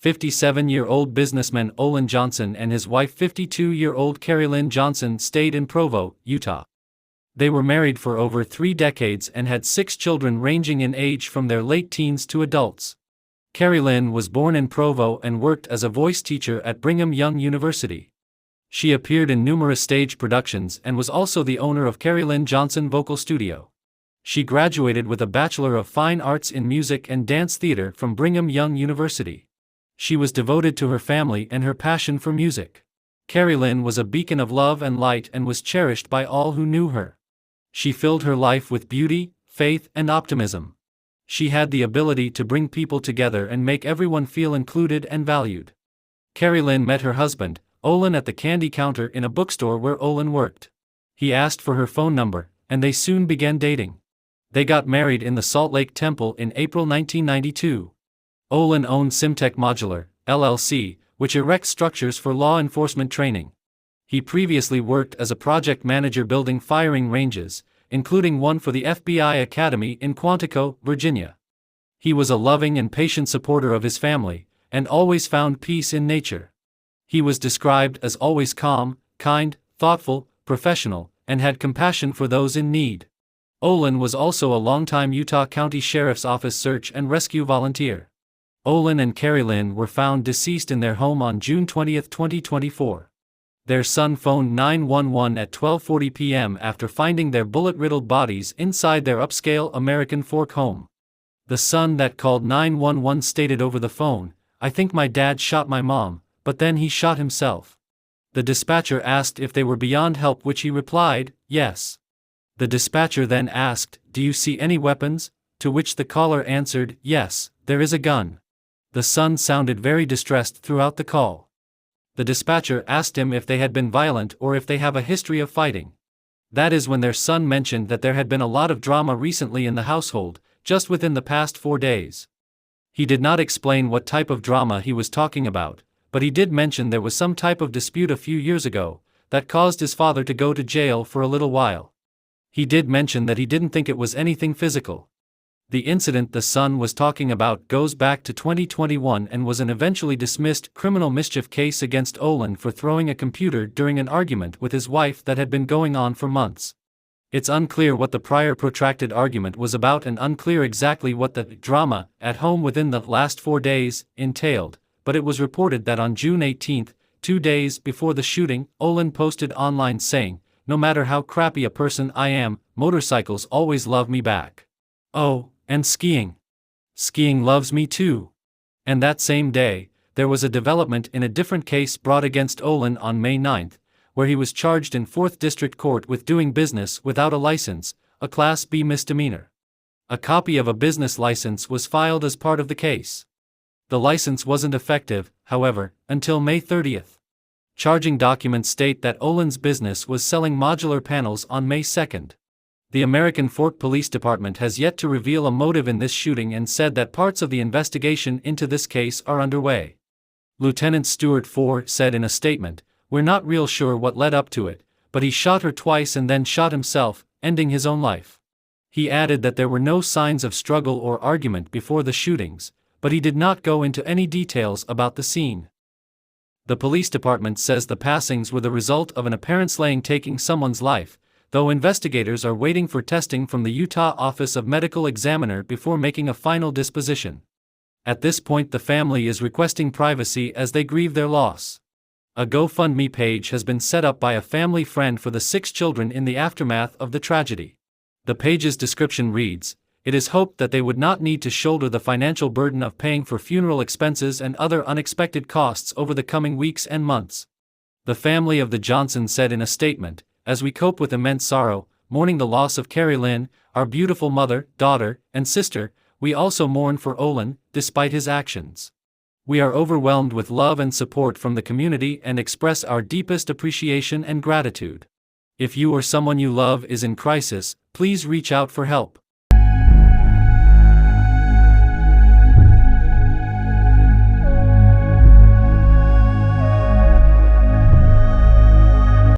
57-year-old businessman Olin Johnson and his wife 52-year-old Kerilyn Johnson stayed in Provo, Utah. They were married for over 3 decades and had 6 children ranging in age from their late teens to adults. Kerilyn was born in Provo and worked as a voice teacher at Brigham Young University. She appeared in numerous stage productions and was also the owner of Kerilyn Johnson Vocal Studio. She graduated with a Bachelor of Fine Arts in Music and Dance Theater from Brigham Young University. She was devoted to her family and her passion for music. Kerilyn was a beacon of love and light and was cherished by all who knew her. She filled her life with beauty, faith, and optimism. She had the ability to bring people together and make everyone feel included and valued. Kerilyn met her husband, Olin, at the candy counter in a bookstore where Olin worked. He asked for her phone number, and they soon began dating. They got married in the Salt Lake Temple in April 1992. Olin owned Simtech Modular, LLC, which erects structures for law enforcement training. He previously worked as a project manager building firing ranges, including one for the FBI Academy in Quantico, Virginia. He was a loving and patient supporter of his family, and always found peace in nature. He was described as always calm, kind, thoughtful, professional, and had compassion for those in need. Olin was also a longtime Utah County Sheriff's Office search and rescue volunteer. Olin and Kerilyn were found deceased in their home on June 20, 2024. Their son phoned 911 at 12:40 p.m. after finding their bullet-riddled bodies inside their upscale American Fork home. The son that called 911 stated over the phone, "I think my dad shot my mom, but then he shot himself." The dispatcher asked if they were beyond help, which he replied, "Yes." The dispatcher then asked, "Do you see any weapons?" To which the caller answered, "Yes, there is a gun." The son sounded very distressed throughout the call. The dispatcher asked him if they had been violent or if they have a history of fighting. That is when their son mentioned that there had been a lot of drama recently in the household, just within the past 4 days. He did not explain what type of drama he was talking about, but he did mention there was some type of dispute a few years ago that caused his father to go to jail for a little while. He did mention that he didn't think it was anything physical. The incident the son was talking about goes back to 2021 and was an eventually dismissed criminal mischief case against Olin for throwing a computer during an argument with his wife that had been going on for months. It's unclear what the prior protracted argument was about and unclear exactly what the drama at home within the last 4 days entailed, but it was reported that on June 18, 2 days before the shooting, Olin posted online saying, "No matter how crappy a person I am, motorcycles always love me back. Oh, and skiing. Skiing loves me too." And that same day, there was a development in a different case brought against Olin on May 9, where he was charged in 4th District Court with doing business without a license, a Class B misdemeanor. A copy of a business license was filed as part of the case. The license wasn't effective, however, until May 30. Charging documents state that Olin's business was selling modular panels on May 2. The American Fork Police Department has yet to reveal a motive in this shooting and said that parts of the investigation into this case are underway. Lieutenant Stuart Ford said in a statement, "We're not real sure what led up to it, but he shot her twice and then shot himself, ending his own life." He added that there were no signs of struggle or argument before the shootings, but he did not go into any details about the scene. The police department says the passings were the result of an apparent slaying taking someone's life, though investigators are waiting for testing from the Utah Office of Medical Examiner before making a final disposition. At this point, the family is requesting privacy as they grieve their loss. A GoFundMe page has been set up by a family friend for the 6 children in the aftermath of the tragedy. The page's description reads, "It is hoped that they would not need to shoulder the financial burden of paying for funeral expenses and other unexpected costs over the coming weeks and months." The family of the Johnsons said in a statement, "As we cope with immense sorrow, mourning the loss of Kerilyn, our beautiful mother, daughter, and sister, we also mourn for Olin, despite his actions. We are overwhelmed with love and support from the community and express our deepest appreciation and gratitude. If you or someone you love is in crisis, please reach out for help.